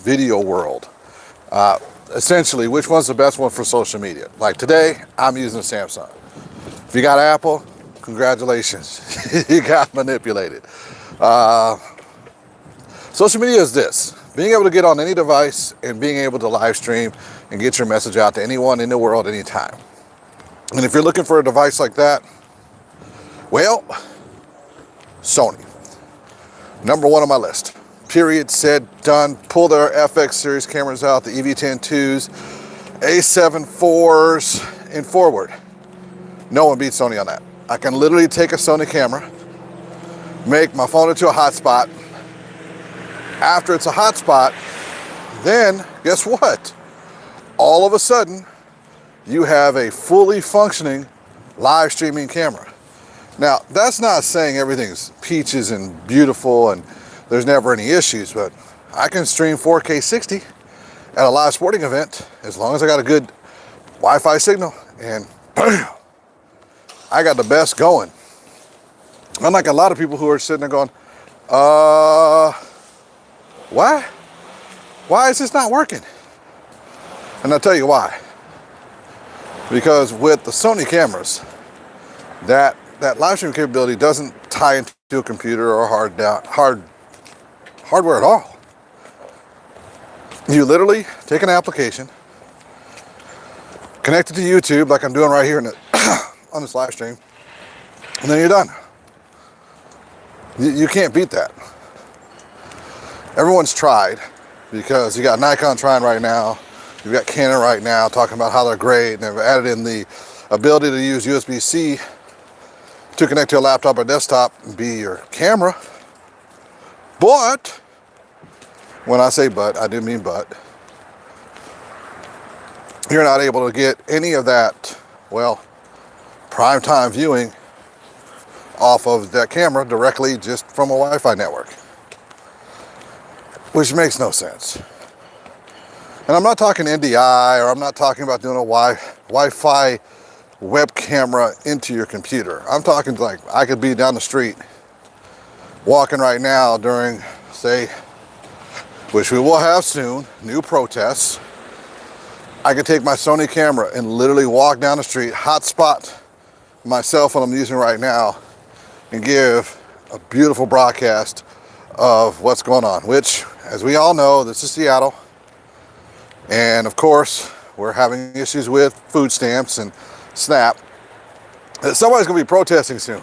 video world. Essentially, which one's the best one for social media? Like today, I'm using a Samsung. If you got Apple, congratulations, you got manipulated. Social media is this: being able to get on any device and being able to live stream and get your message out to anyone in the world anytime. And if you're looking for a device like that, well, Sony. Number one on my list. Period, said, done. Pull their FX series cameras out, the EV-10-2s, A7 4s, and forward. No one beats Sony on that. I can literally take a Sony camera, make my phone into a hotspot. After it's a hotspot, then guess what? All of a sudden, you have a fully functioning live streaming camera. Now, that's not saying everything's peaches and beautiful and there's never any issues, but I can stream 4K 60 at a live sporting event as long as I got a good Wi-Fi signal, and I got the best going. Unlike a lot of people who are sitting there going, why? Why is this not working? And I'll tell you why. Because with the Sony cameras, that live stream capability doesn't tie into a computer or hardware at all. You literally take an application, connect it to YouTube like I'm doing right here on this live stream, and then you're done. You can't beat that. Everyone's tried, because you got Nikon trying right now, you've got Canon right now talking about how they're great, and they've added in the ability to use USB-C to connect to a laptop or desktop and be your camera. But, when I say but, I do mean but, you're not able to get any of that, well, prime time viewing off of that camera directly just from a Wi-Fi network, which makes no sense. And I'm not talking NDI, or I'm not talking about doing a Wi-Fi web camera into your computer. I'm talking like I could be down the street walking right now during, say, which we will have soon, new protests. I could take my Sony camera and literally walk down the street, hotspot my cell phone I'm using right now, and give a beautiful broadcast of what's going on, which, as we all know, this is Seattle. And of course, we're having issues with food stamps and SNAP. Somebody's gonna be protesting soon.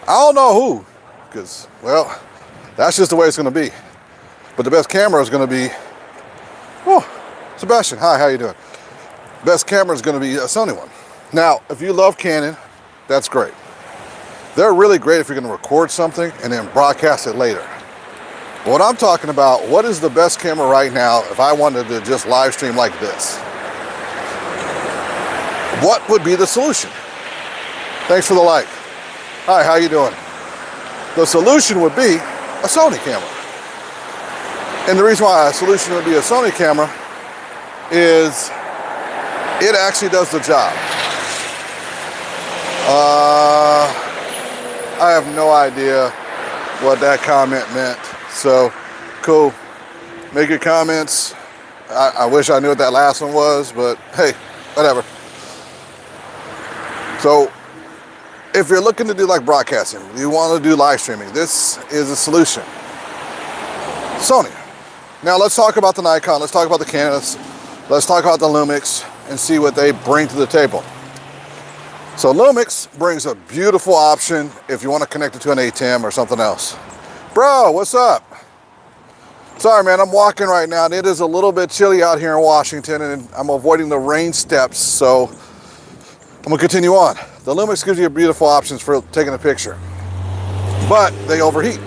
I don't know who, because, well, that's just the way it's gonna be. But the best camera is gonna be, oh, Sebastian, hi, how you doing? Best camera is gonna be a Sony one. Now, if you love Canon, that's great. They're really great if you're gonna record something and then broadcast it later. But what I'm talking about, what is the best camera right now if I wanted to just live stream like this? What would be the solution? Thanks for the like. Hi, how you doing? The solution would be a Sony camera. And the reason why a solution would be a Sony camera is it actually does the job. I have no idea what that comment meant. So, cool. Make your comments. I wish I knew what that last one was, but hey, whatever. So, if you're looking to do like broadcasting, you want to do live streaming, this is a solution. Sony. Now let's talk about the Nikon, let's talk about the Canons, let's talk about the Lumix and see what they bring to the table. So Lumix brings a beautiful option if you want to connect it to an ATEM or something else. Bro, what's up? Sorry, man, I'm walking right now, and it is a little bit chilly out here in Washington, and I'm avoiding the rain steps, so I'm gonna continue on. The Lumix gives you beautiful options for taking a picture, but they overheat.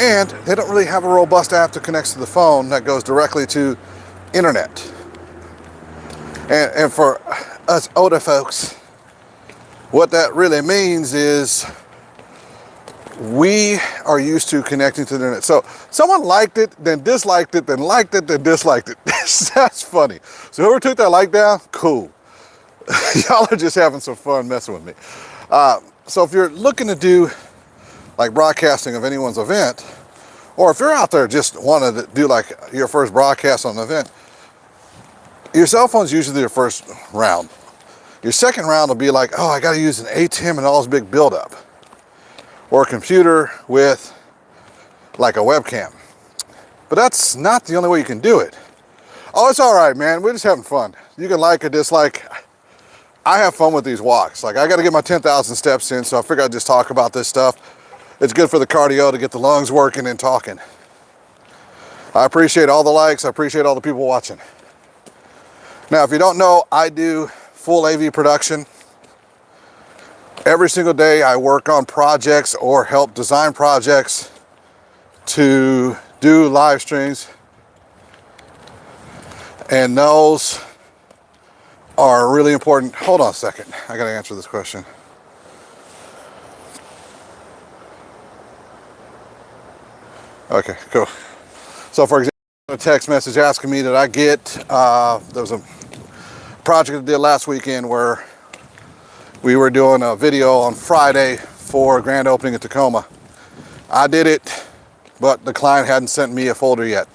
And they don't really have a robust app that connects to the phone that goes directly to internet. And for us older folks, what that really means is we are used to connecting to the internet. So someone liked it, then disliked it, then liked it, then disliked it. That's funny. So whoever took that like down, cool. Y'all are just having some fun messing with me. So if you're looking to do like broadcasting of anyone's event, Or if you're out there just wanting to do like your first broadcast on an event, your cell phone's usually your first round. Your second round will be like, oh, I gotta use an ATEM and all this big buildup. Or a computer with like a webcam. But that's not the only way you can do it. Oh, it's all right, man. We're just having fun. You can like or dislike. I have fun with these walks. Like, I got to get my 10,000 steps in, so I figured I'd just talk about this stuff. It's good for the cardio to get the lungs working and talking. I appreciate all the likes. I appreciate all the people watching. Now, if you don't know, I do full AV production. Every single day I work on projects or help design projects to do live streams. And those are really important. Hold on a second. I got to answer this question. Okay, cool. So for example, a text message asking me that I get, there was a project I did last weekend where we were doing a video on Friday for a grand opening in Tacoma. I did it, but the client hadn't sent me a folder yet.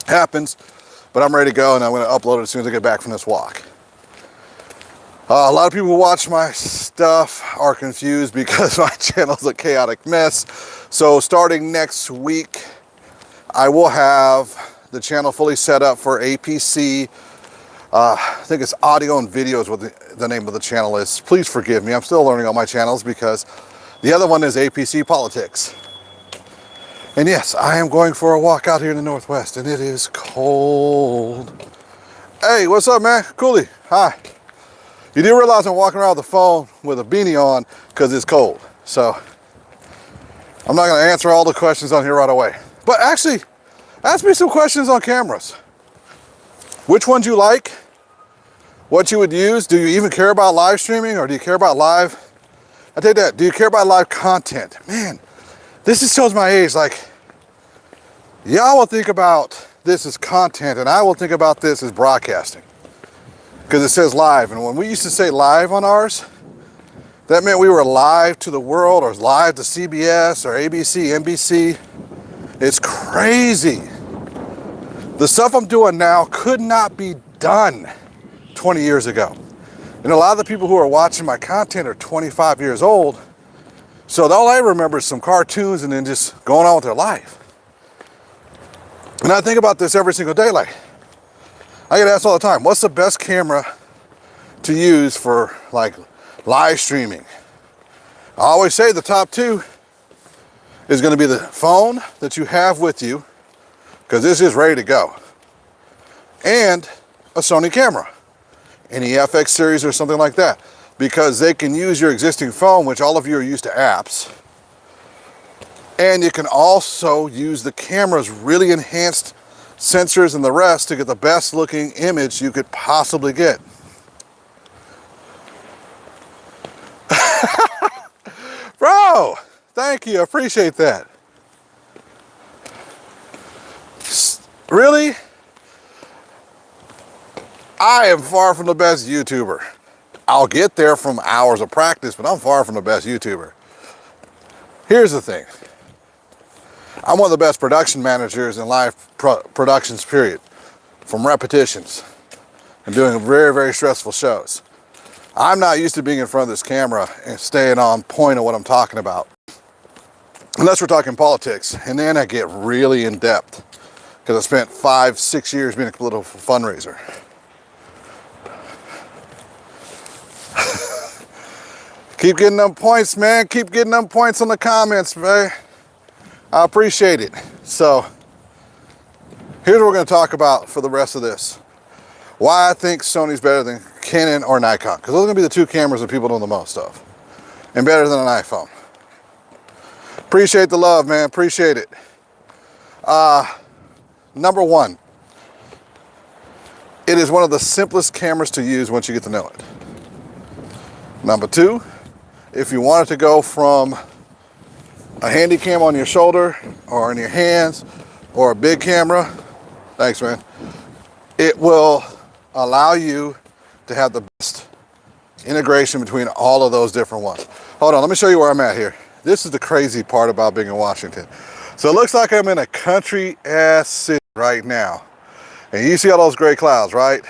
Happens, but I'm ready to go and I'm going to upload it as soon as I get back from this walk. A lot of people who watch my stuff are confused because my channel's a chaotic mess. So starting next week, I will have the channel fully set up for a.p.c. I think it's audio and video is what the name of the channel is. Please forgive me. I'm still learning all my channels because the other one is a.p.c. Politics. And yes, I am going for a walk out here in the Northwest and it is cold. Hey, what's up, man? Coolie, hi. You do realize I'm walking around with the phone with a beanie on because it's cold. So I'm not going to answer all the questions on here right away. But actually, ask me some questions on cameras. Which ones you like? What you would use? Do you even care about live streaming or do you care about live? I take that. Do you care about live content? Man, this just shows my age. Like, y'all will think about this as content and I will think about this as broadcasting. Because it says live, and when we used to say live on ours, that meant we were live to the world or live to CBS or ABC, NBC. It's crazy. The stuff I'm doing now could not be done 20 years ago. And a lot of the people who are watching my content are 25 years old, so all I remember is some cartoons and then just going on with their life. And I think about this every single day, like, I get asked all the time, what's the best camera to use for like live streaming? I always say the top two is going to be the phone that you have with you, because this is ready to go, and a Sony camera, any FX series or something like that, because they can use your existing phone, which all of you are used to apps, and you can also use the camera's really enhanced sensors and the rest to get the best looking image you could possibly get. Bro, thank you, I appreciate that. Really? I am far from the best YouTuber. I'll get there from hours of practice, but I'm far from the best YouTuber. Here's the thing. I'm one of the best production managers in live productions, period. From repetitions and doing very, very stressful shows. I'm not used to being in front of this camera and staying on point of what I'm talking about. Unless we're talking politics. And then I get really in depth because I spent 5-6 years being a political fundraiser. Keep getting them points, man. Keep getting them points on the comments, man. I appreciate it. So here's what we're going to talk about for the rest of this. Why I think Sony's better than Canon or Nikon. Because those are going to be the two cameras that people know the most of. And better than an iPhone. Appreciate the love, man. Appreciate it. Number one. It is one of the simplest cameras to use once you get to know it. Number two. If you wanted to go from a handy cam on your shoulder or in your hands or a big camera, thanks, man, it will allow you to have the best integration between all of those different ones. Hold on, let me show you where I'm at here. This is the crazy part about being in Washington. So it looks like I'm in a country ass city right now. And you see all those gray clouds, right?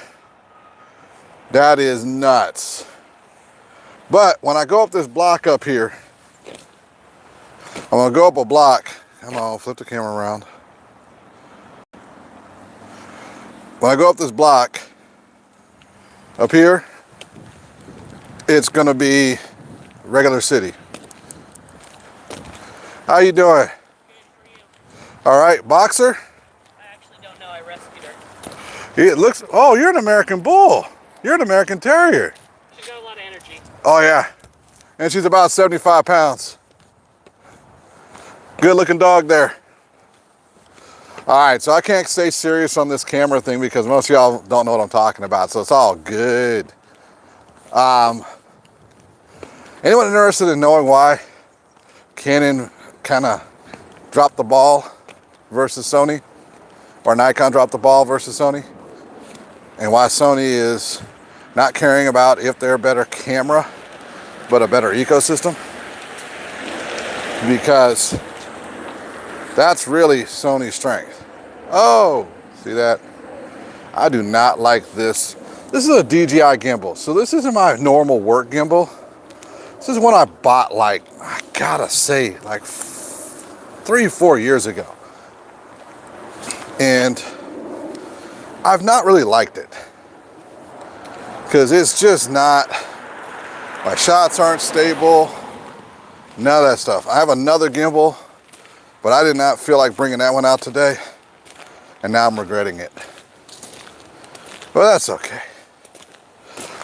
That is nuts. But when I go up this block up here, I'm gonna go up a block. Come on, flip the camera around. When I go up this block up here, it's gonna be regular city. How you doing? All right, boxer? I actually don't know. I rescued her. It looks, oh, you're an American bull. You're an American terrier. She's got a lot of energy. Oh yeah, and she's about 75 pounds. Good looking dog there. All right, so I can't stay serious on this camera thing because most of y'all don't know what I'm talking about, so it's all good. Anyone interested in knowing why Canon kind of dropped the ball versus Sony, or Nikon dropped the ball versus Sony, and why Sony is not caring about if they're a better camera but a better ecosystem? Because that's really Sony's strength. Oh, see that? I do not like this. This is a DJI gimbal, so this isn't my normal work gimbal. This is one I bought, like, I gotta say, like 3-4 years ago. And I've not really liked it because it's just not, my shots aren't stable, none of that stuff. I have another gimbal, but I did not feel like bringing that one out today, and now I'm regretting it. But that's okay.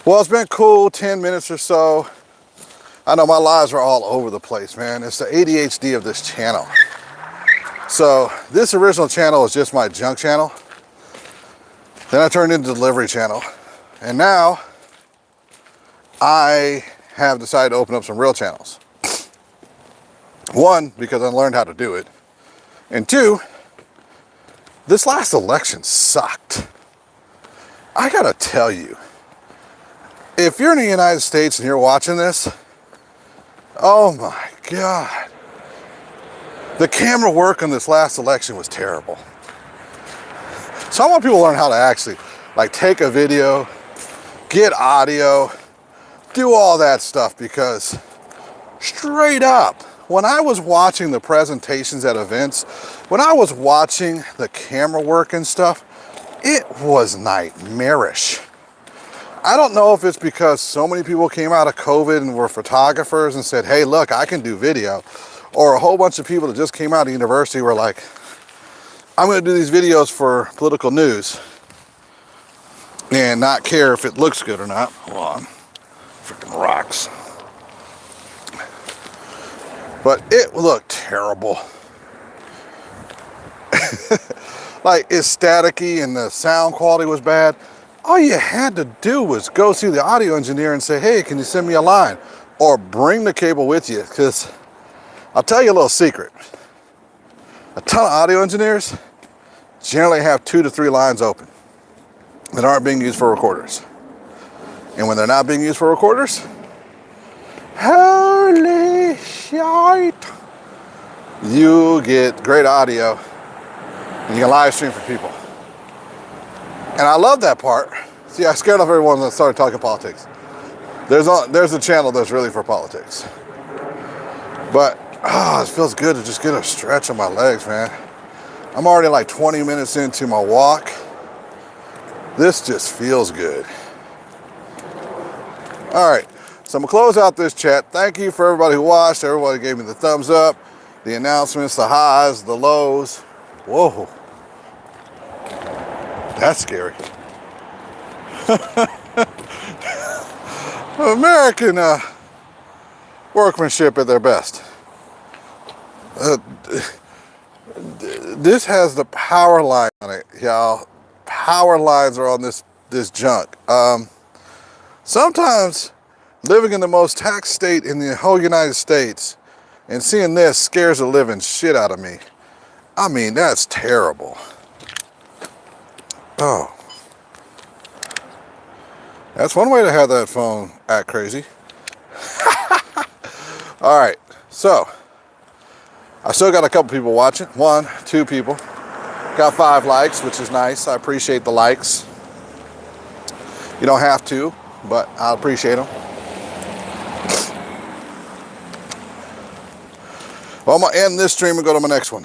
Well, it's been cool, 10 minutes or so. I know my lives are all over the place, man. It's the ADHD of this channel. So this original channel is just my junk channel. Then I turned into delivery channel. And now I have decided to open up some real channels. One, because I learned how to do it. And two, this last election sucked. I gotta tell you, if you're in the United States and you're watching this, oh my God. The camera work on this last election was terrible. So I want people to learn how to actually like take a video, get audio, do all that stuff, because straight up, when I was watching the presentations at events, when I was watching the camera work and stuff, it was nightmarish. I don't know if it's because so many people came out of COVID and were photographers and said, hey, look, I can do video. Or a whole bunch of people that just came out of university were like, I'm gonna do these videos for political news and not care if it looks good or not. Hold on, freaking rocks. But it looked terrible. Like, it's staticky and the sound quality was bad. All you had to do was go see the audio engineer and say, hey, can you send me a line? Or bring the cable with you, because I'll tell you a little secret. A ton of audio engineers generally have 2 to 3 lines open that aren't being used for recorders. And when they're not being used for recorders, holy shit, you get great audio and you can live stream for people. And I love that part. See, I scared off everyone that started talking politics. There's a channel that's really for politics. But it feels good to just get a stretch on my legs, man. I'm already like 20 minutes into my walk. This just feels good. All right, so I'm gonna close out this chat. Thank you for everybody who watched, everybody gave me the thumbs up, the announcements, the highs, the lows. Whoa, that's scary. American workmanship at their best. This has the power line on it, y'all. Power lines are on this junk. Sometimes living in the most taxed state in the whole United States and seeing this scares the living shit out of me. I mean, that's terrible. Oh. That's one way to have that phone act crazy. All right, so I still got a couple people watching. 1, 2 people. Got 5 likes, which is nice. I appreciate the likes. You don't have to, but I appreciate them. Well, I'm gonna end this stream and go to my next one.